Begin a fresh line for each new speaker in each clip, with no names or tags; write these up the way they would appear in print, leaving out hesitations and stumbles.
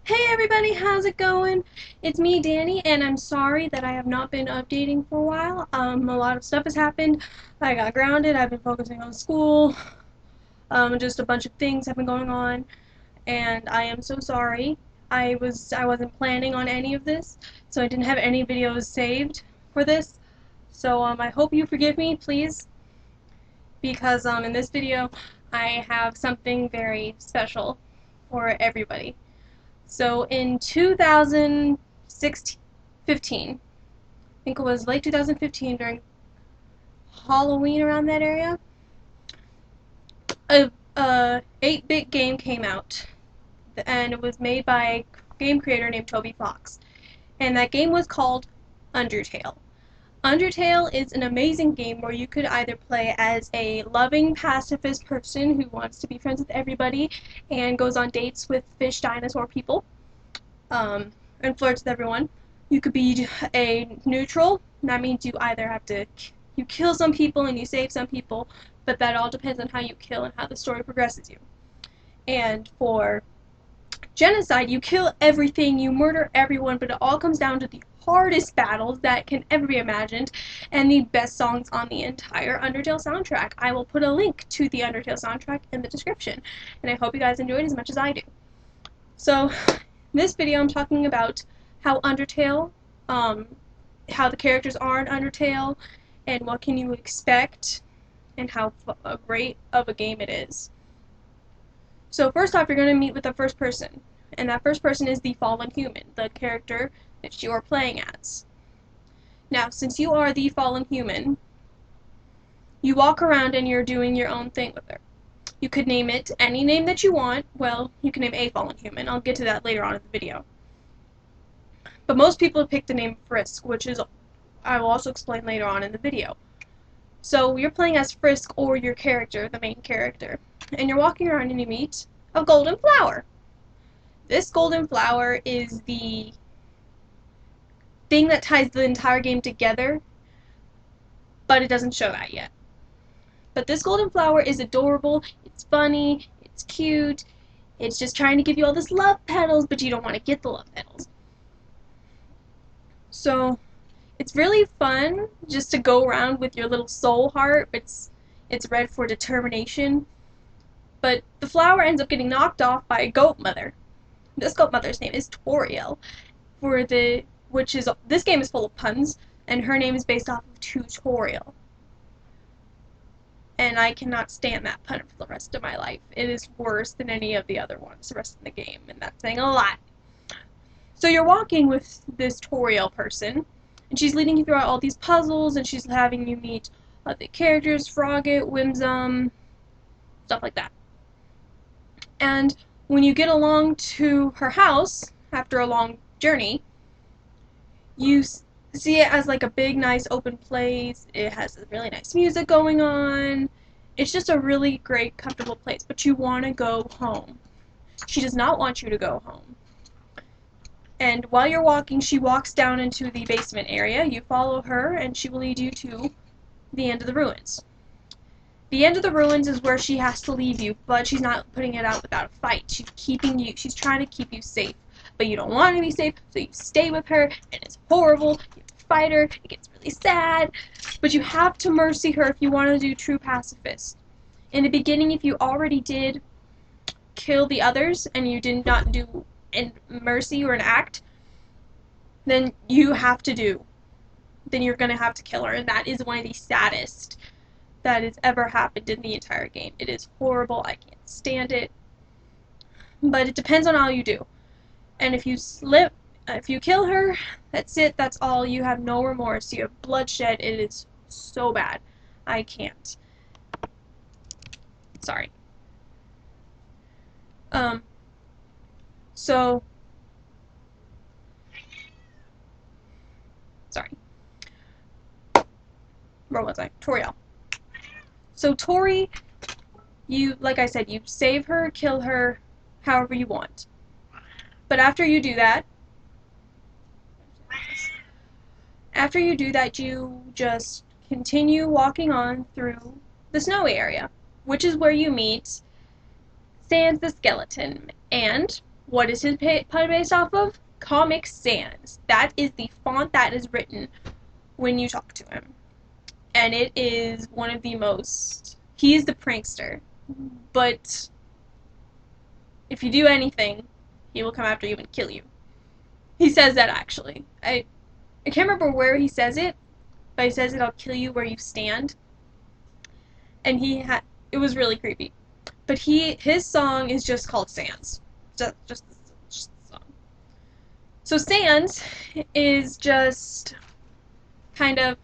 Hey everybody, how's it going? It's me, Danny, and I'm sorry that I have not been updating for a while. A lot of stuff has happened. I got grounded, I've been focusing on school, just a bunch of things have been going on, and I am so sorry. I wasn't planning on any of this, so I didn't have any videos saved for this. So I hope you forgive me, please, because in this video I have something very special for everybody. So in 2016, 15, I think it was late 2015 during Halloween around that area, a 8-bit game came out, and it was made by a game creator named Toby Fox, and that game was called Undertale. Undertale is an amazing game where you could either play as a loving pacifist person who wants to be friends with everybody and goes on dates with fish dinosaur people, and flirts with everyone. You could be a neutral. That means you either have to you kill some people and you save some people, but that all depends on how you kill and how the story progresses you. And for genocide, you kill everything, you murder everyone, but it all comes down to the hardest battles that can ever be imagined and the best songs on the entire Undertale soundtrack. I will put a link to the Undertale soundtrack in the description, and I hope you guys enjoyed as much as I do. So, in this video I'm talking about how Undertale, how the characters are in Undertale, and what can you expect, and how great of a game it is. So first off, you're going to meet with the first person, and that first person is the fallen human, the character that you are playing as. Now, since you are the fallen human, you walk around and you're doing your own thing with her. You could name it any name that you want. Well, you can name a fallen human. I'll get to that later on in the video. But most people pick the name Frisk, which is I will also explain later on in the video. So you're playing as Frisk, or your character, the main character, and you're walking around and you meet a golden flower. This golden flower is the thing that ties the entire game together, but it doesn't show that yet. But this golden flower is adorable, it's funny, it's cute, it's just trying to give you all this love petals, but you don't want to get the love petals. So it's really fun just to go around with your little soul heart. It's red for determination. But the flower ends up getting knocked off by a goat mother. This goat mother's name is Toriel, this game is full of puns, and her name is based off of tutorial. And I cannot stand that pun for the rest of my life. It is worse than any of the other ones the rest of the game, and that's saying a lot. So you're walking with this Toriel person, and she's leading you throughout all these puzzles, and she's having you meet the characters, Frogget, Whimsum, stuff like that. And when you get along to her house, after a long journey, you see it as like a big, nice, open place. It has really nice music going on. It's just a really great, comfortable place, but you want to go home. She does not want you to go home. And while you're walking, she walks down into the basement area. You follow her, and she will lead you to the end of the ruins. The end of the ruins is where she has to leave you, but she's not putting it out without a fight. She's trying to keep you safe, but you don't want to be safe, so you stay with her, and it's horrible. You have to fight her, it gets really sad, but you have to mercy her if you want to do true pacifist. In the beginning, if you already did kill the others, and you did not do mercy or an act, then you're going to have to kill her, and that is one of the saddest that has ever happened in the entire game. It is horrible, I can't stand it, but it depends on how you do. And if you kill her, that's it, that's all. You have no remorse, you have bloodshed. It is so bad. I can't. Sorry. So, sorry. Where was I? Toriel. So Tori, like I said, you save her, kill her, however you want. But after you do that, you just continue walking on through the snowy area, which is where you meet Sans the skeleton. And What is his pun based off of? Comic Sans. That is the font that is written when you talk to him. And it is one of the most... He is the prankster. But if you do anything, he will come after you and kill you. He says that, actually. I can't remember where he says it, but he says it, I'll kill you where you stand. And it was really creepy. But his song is just called Sans. Just the song. So Sans is just kind of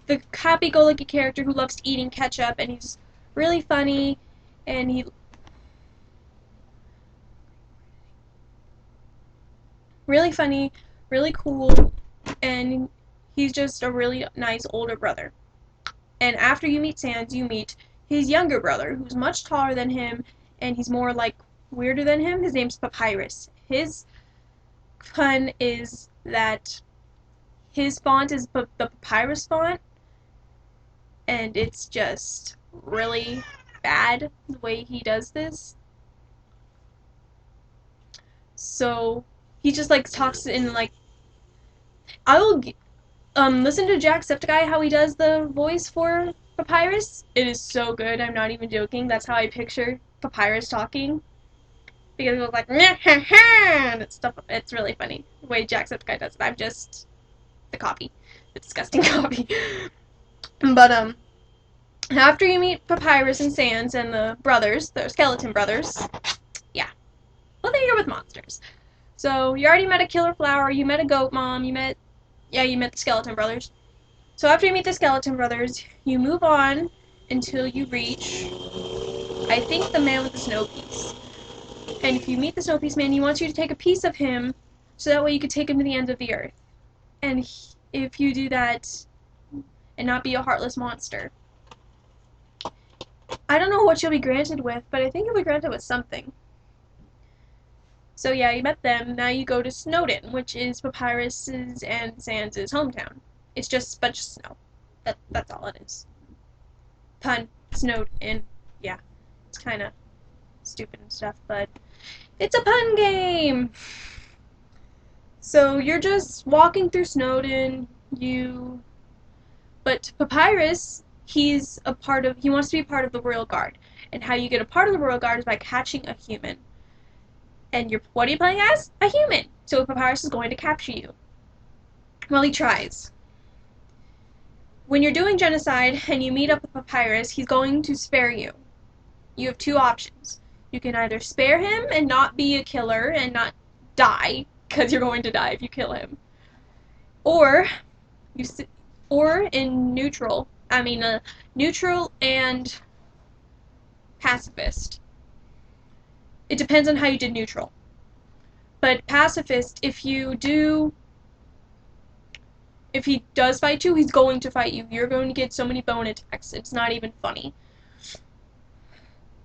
the happy-go-lucky character who loves eating ketchup, and he's really funny, and really cool, and he's just a really nice older brother. And after you meet Sans, you meet his younger brother, who's much taller than him, and he's more, like, weirder than him. His name's Papyrus. His pun is that his font is the Papyrus font, and it's just really bad the way he does this. So he just, like, talks in, like, I will listen to Jacksepticeye, how he does the voice for Papyrus. It is so good, I'm not even joking. That's how I picture Papyrus talking. Because it was like, and it's really funny the way Jacksepticeye does it. I'm just the copy. The disgusting copy. But, after you meet Papyrus and Sans and the brothers, the skeleton brothers, yeah. Well, they're here with monsters. So, you already met a killer flower, you met a goat mom, you met the skeleton brothers. So after you meet the skeleton brothers, you move on until you reach, I think, the man with the snow piece. And if you meet the snow piece man, he wants you to take a piece of him, so that way you can take him to the ends of the earth. And if you do that, and not be a heartless monster, I don't know what you'll be granted with, but I think you'll be granted with something. So yeah, you met them. Now you go to Snowdin, which is Papyrus's and Sans' hometown. It's just a bunch of snow. That's all it is. Pun, Snowdin. Yeah, it's kind of stupid and stuff, but it's a pun game! So you're just walking through Snowdin, but Papyrus, he wants to be part of the Royal Guard. And how you get a part of the Royal Guard is by catching a human. And what are you playing as? A human! So Papyrus is going to capture you. Well, he tries. When you're doing genocide and you meet up with Papyrus, he's going to spare you. You have two options. You can either spare him and not be a killer and not die, because you're going to die if you kill him. Or in neutral and pacifist. It depends on how you did neutral. But pacifist, if he does fight you, he's going to fight you. You're going to get so many bone attacks, it's not even funny.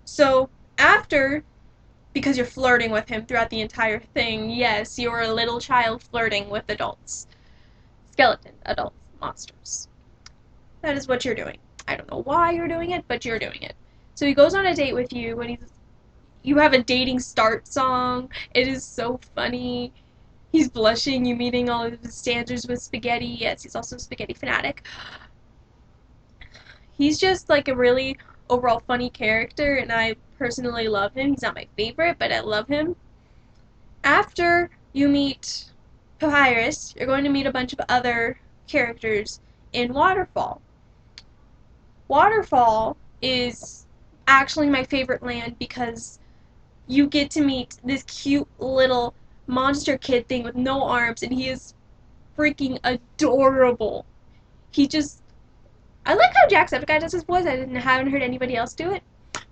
So, because you're flirting with him throughout the entire thing, yes, you're a little child flirting with adults. Adults, monsters. That is what you're doing. I don't know why you're doing it, but you're doing it. So he goes on a date with you, and you have a dating start song. It is so funny. He's blushing, you meeting all of his standards with spaghetti. Yes, he's also a spaghetti fanatic. He's just like a really overall funny character, and I personally love him. He's not my favorite, but I love him. After you meet Papyrus, you're going to meet a bunch of other characters in Waterfall. Waterfall is actually my favorite land because you get to meet this cute little monster kid thing with no arms, and he is freaking adorable. I like how Jacksepticeye does his voice. I haven't heard anybody else do it,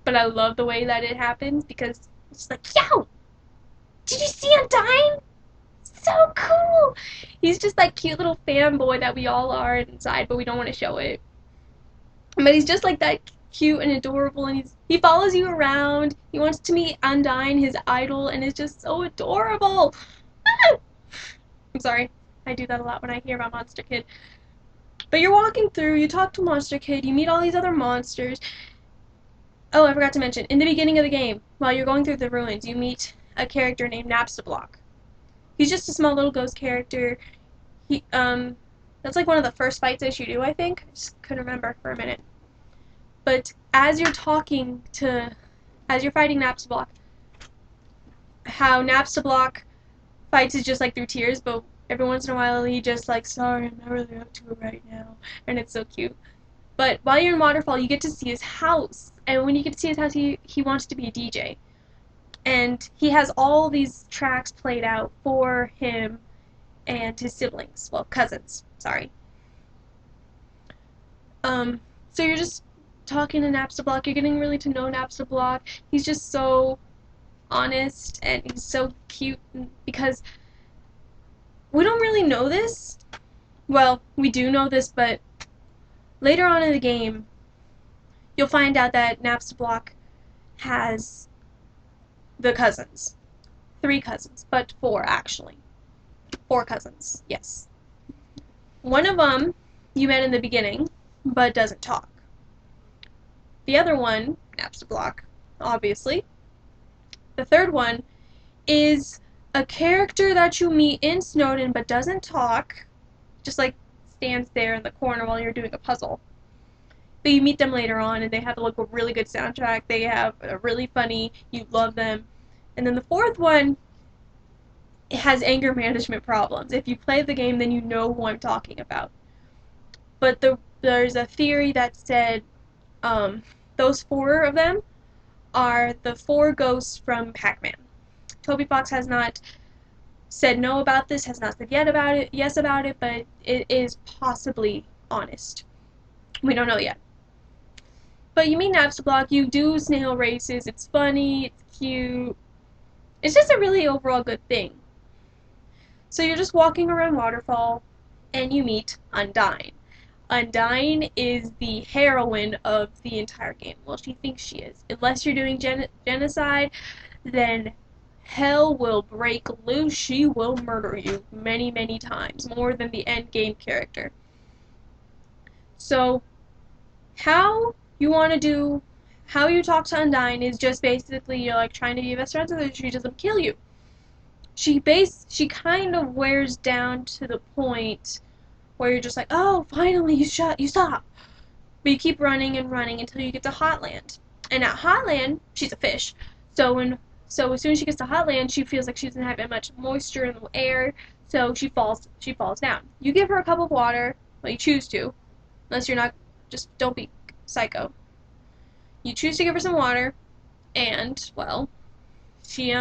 but I love the way that it happens because it's like, yo, did you see him dying? So cool! He's just like cute little fanboy that we all are inside, but we don't want to show it. But he's just like that cute and adorable, and he follows you around. He wants to meet Undyne, his idol, and is just so adorable. I'm sorry, I do that a lot when I hear about Monster Kid. But you're walking through, you talk to Monster Kid, you meet all these other monsters. Oh, I forgot to mention, in the beginning of the game, while you're going through the ruins, you meet a character named Napstablock. He's just a small little ghost character. He that's like one of the first fights that you do, I think. I just couldn't remember for a minute. But as you're fighting Napstablock, how Napstablock fights is just like through tears, but every once in a while he just like, sorry, I'm not really up to it right now, and it's so cute. But while you're in Waterfall, you get to see his house, and when you get to see his house, he wants to be a DJ, and he has all these tracks played out for him and his siblings, well, cousins, sorry. So you're just talking to Napstablock, you're getting really to know Napstablock. He's just so honest, and he's so cute, because we don't really know this. Well, we do know this, but later on in the game, you'll find out that Napstablock has the cousins. 3 cousins, but 4 actually. 4 cousins, yes. One of them you met in the beginning, but doesn't talk. The other one, Napstablock, obviously. The third one is a character that you meet in Snowdin but doesn't talk, just like stands there in the corner while you're doing a puzzle. But you meet them later on, and they have like a really good soundtrack. They have a really funny, you love them. And then the fourth one has anger management problems. If you play the game, then you know who I'm talking about. But there's a theory that said those 4 of them are the 4 ghosts from Pac-Man. Toby Fox has not said no about this, has not said yes about it, but it is possibly honest. We don't know yet. But you meet Napstablock, you do snail races, it's funny, it's cute. It's just a really overall good thing. So you're just walking around Waterfall, and you meet Undyne. Undyne is the heroine of the entire game. Well, she thinks she is. Unless you're doing genocide, then hell will break loose. She will murder you many, many times, more than the end game character. So, how you talk to Undyne is just basically you're like trying to be best friends with her. She doesn't kill you. She kind of wears down to the point where you're just like, oh, finally you stop. But you keep running and running until you get to Hotland. And at Hotland, she's a fish. So as soon as she gets to Hotland, she feels like she doesn't have that much moisture in the air, so she falls down. You give her a cup of water, well, you choose to, unless you're not, just don't be psycho. You choose to give her some water, and, well, she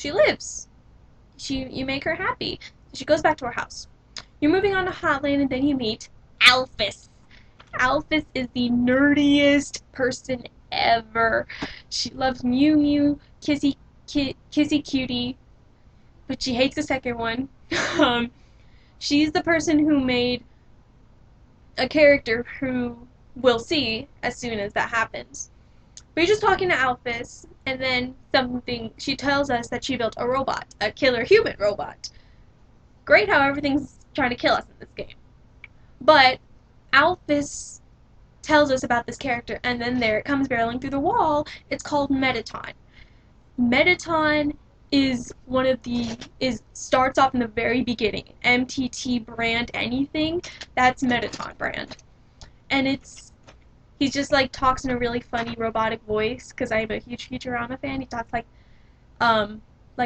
lives. You make her happy. She goes back to her house. You're moving on to Hotland, and then you meet Alphys. Alphys is the nerdiest person ever. She loves Mew Mew, Kissy Cutie, but she hates the second one. She's the person who made a character who we'll see as soon as that happens. But you're just talking to Alphys, and then she tells us that she built a robot, a killer human robot. Great how everything's trying to kill us in this game. But Alphys tells us about this character, and then there it comes barreling through the wall. It's called Mettaton. Mettaton is starts off in the very beginning. MTT brand anything, that's Mettaton brand. And he just like talks in a really funny robotic voice, because I'm a huge Futurama fan. He talks like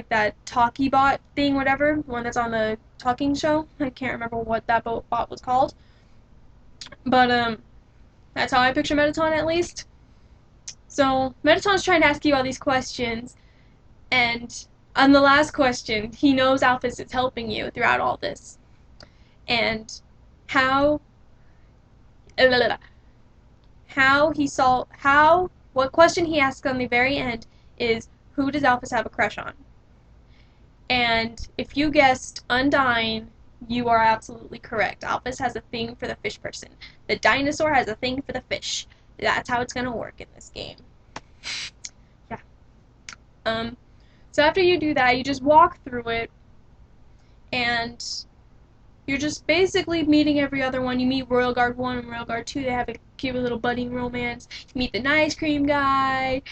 that Talkie Bot thing, whatever, the one that's on the talking show. I can't remember what that bot was called. But that's how I picture Mettaton, at least. So Mettaton's trying to ask you all these questions, and on the last question, he knows Alphys is helping you throughout all this. And what question he asks on the very end is, who does Alphys have a crush on? And if you guessed Undyne, you are absolutely correct. Alphys has a thing for the fish person. The dinosaur has a thing for the fish. That's how it's going to work in this game. Yeah. So after you do that, you just walk through it, and you're just basically meeting every other one. You meet Royal Guard 1 and Royal Guard 2. They have a cute little budding romance. You meet the ice cream guy.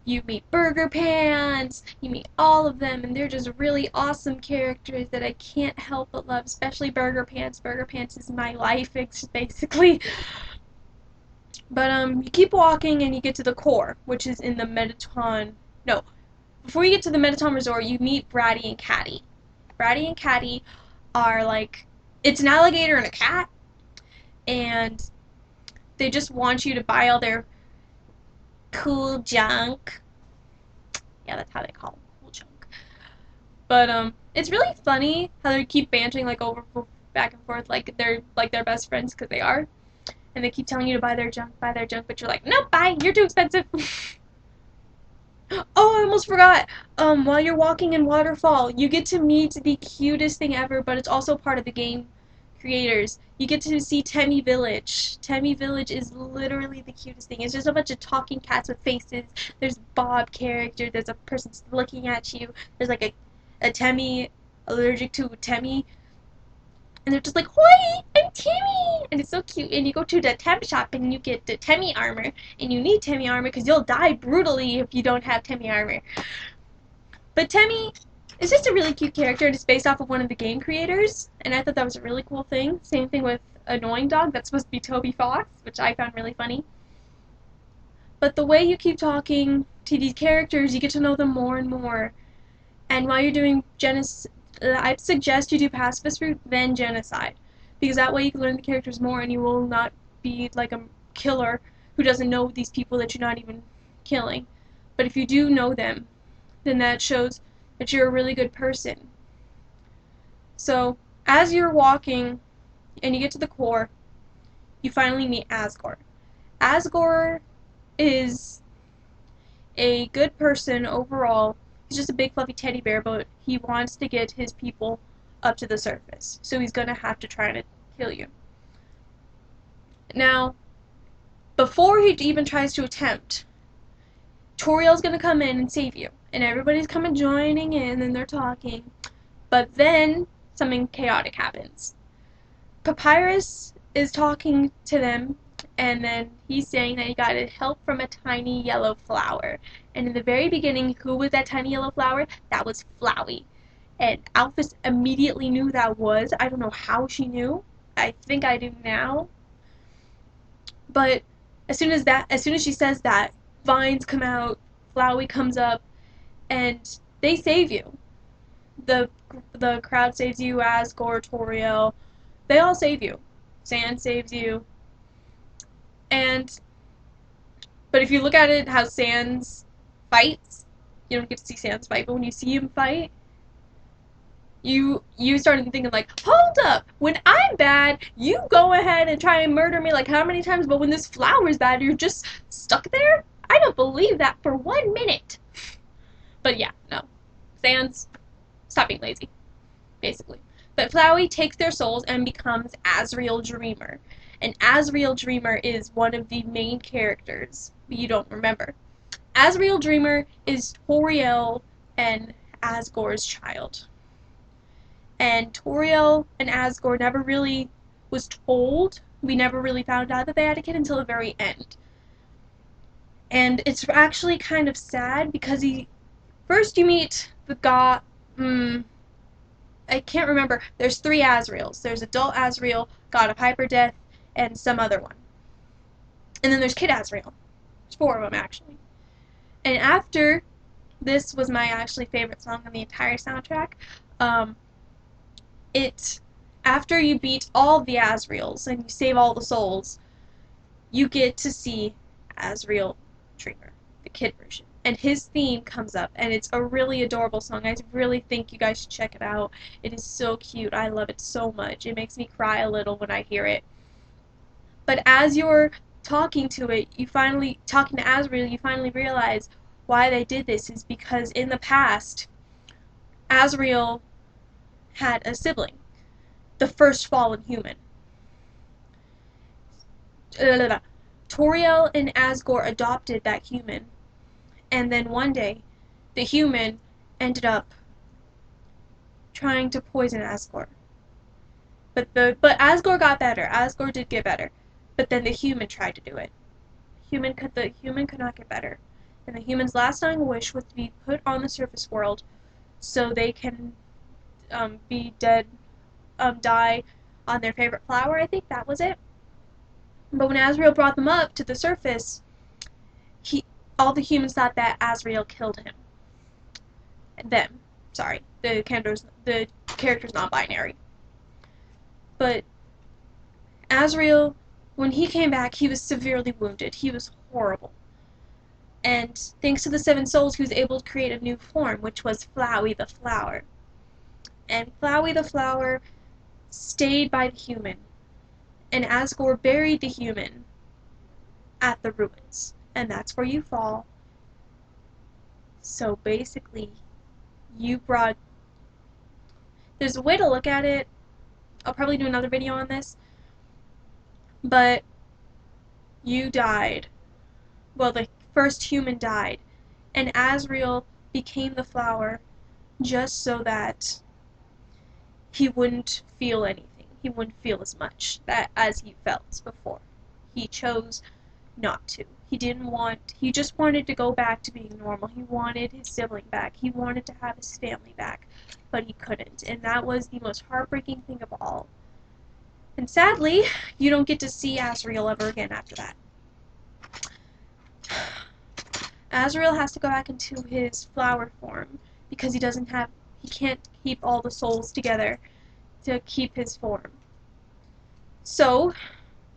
You meet Burger Pants, you meet all of them, and they're just really awesome characters that I can't help but love, especially Burger Pants. Burger Pants is my life, basically. But you keep walking and you get to the core, which is in the Metaton. No, before you get to the Metaton Resort, you meet Bratty and Catty. Bratty and Catty are like, it's an alligator and a cat, and they just want you to buy all their cool junk. Yeah, that's how they call them, cool junk. But it's really funny how they keep bantering like over back and forth like they're best friends because they are, and they keep telling you to buy their junk, but you're like, nope, bye, you're too expensive. Oh, I almost forgot. While you're walking in Waterfall, you get to meet the cutest thing ever, but it's also part of the game creators. You get to see Temmie Village. Temmie Village is literally the cutest thing. It's just a bunch of talking cats with faces. There's Bob character. There's a person looking at you. There's like a Temmie allergic to Temmie. And they're just like, "Hoi, I'm Timmy!" And it's so cute. And you go to the Tem shop and you get the Temmie armor. And you need Temmie armor because you'll die brutally if you don't have Temmie armor. But Temmie is just a really cute character, and it's based off of one of the game creators. And I thought that was a really cool thing. Same thing with Annoying Dog. That's supposed to be Toby Fox, which I found really funny. But the way you keep talking to these characters, you get to know them more and more. And while you're doing I'd suggest you do pacifist route, then genocide, because that way you can learn the characters more, and you will not be like a killer who doesn't know these people that you're not even killing. But if you do know them, then that shows that you're a really good person. So as you're walking and you get to the core, you finally meet Asgore. Asgore is a good person overall. He's just a big fluffy teddy bear, but he wants to get his people up to the surface. So he's gonna have to try to kill you. Now, before he even tries to attempt, Toriel's gonna come in and save you. And everybody's coming joining in and they're talking. But then something chaotic happens. Papyrus is talking to them, and then he's saying that he got help from a tiny yellow flower. And in the very beginning, who was that tiny yellow flower? That was Flowey. And Alphys immediately knew that was. I don't know how she knew. I think I do now. But as soon as she says that, vines come out, Flowey comes up, and they save you. The crowd saves you, Asgore, Toriel, they all save you. Sand saves you. But if you look at it how Sans fights, you don't get to see Sans fight, but when you see him fight, you start thinking like, hold up, when I'm bad, you go ahead and try and murder me like how many times, but when this flower's bad, you're just stuck there? I don't believe that for 1 minute. But yeah, no. Sans, stop being lazy, basically. But Flowey takes their souls and becomes Azrael Dreamer. And Azrael Dreamer is one of the main characters you don't remember. Azrael Dreamer is Toriel and Asgore's child. And Toriel and Asgore never really was told. We never really found out that they had a kid until the very end. And it's actually kind of sad because first you meet the god. I can't remember. There's 3 Azraels. There's adult Azrael, god of hyperdeath, and some other one. And then there's Kid Azrael. There's 4 of them, actually. And after, this was my actually favorite song on the entire soundtrack, after you beat all the Azraels and you save all the souls, you get to see Azrael Dreamer, the kid version. And his theme comes up, and it's a really adorable song. I really think you guys should check it out. It is so cute. I love it so much. It makes me cry a little when I hear it. But as you're talking to it, talking to Azrael, you finally realize why they did this is because in the past, Azrael had a sibling, the first fallen human. Toriel and Asgore adopted that human. And then one day, the human ended up trying to poison Asgore. But Asgore got better. Asgore did get better. But then the human tried to do it. The human could not get better. And the humans' last dying wish was to be put on the surface world so they can be dead, die on their favorite flower. I think that was it. But when Azrael brought them up to the surface, he all the humans thought that Azrael killed him. Them, sorry, the character's non-binary. But Azrael, when he came back, he was severely wounded. He was horrible. And thanks to the Seven Souls, he was able to create a new form, which was Flowey the Flower. And Flowey the Flower stayed by the human, and Asgore buried the human at the ruins. And that's where you fall. So basically, you brought... There's a way to look at it. I'll probably do another video on this. But you died. Well, the first human died. And Azrael became the flower just so that he wouldn't feel anything. He wouldn't feel as much as he felt before. He chose not to. He just wanted to go back to being normal. He wanted his sibling back. He wanted to have his family back, but he couldn't. And that was the most heartbreaking thing of all. And sadly, you don't get to see Azrael ever again after that. Azrael has to go back into his flower form because he can't keep all the souls together to keep his form. So,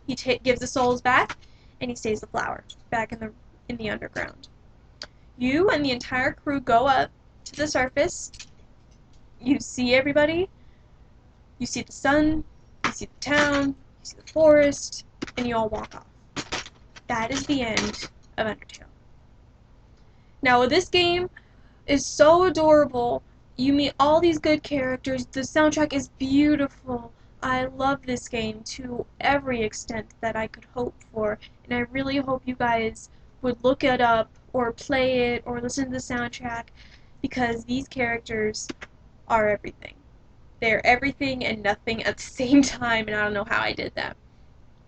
he gives the souls back, and he stays the flower back in the underground. You and the entire crew go up to the surface. You see everybody. You see the sun. You see the town. You see the forest, and you all walk off. That is the end of Undertale. Now, this game is so adorable. You meet all these good characters. The soundtrack is beautiful. I love this game to every extent that I could hope for, and I really hope you guys would look it up or play it or listen to the soundtrack, because these characters are everything. They're everything and nothing at the same time, and I don't know how I did that.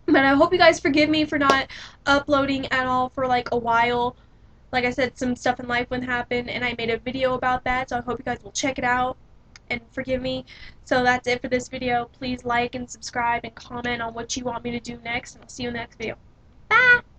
But I hope you guys forgive me for not uploading at all for like a while. Like I said, some stuff in life would happen, and I made a video about that, so I hope you guys will check it out and forgive me. So that's it for this video. Please like and subscribe and comment on what you want me to do next, and I'll see you in the next video. Bye!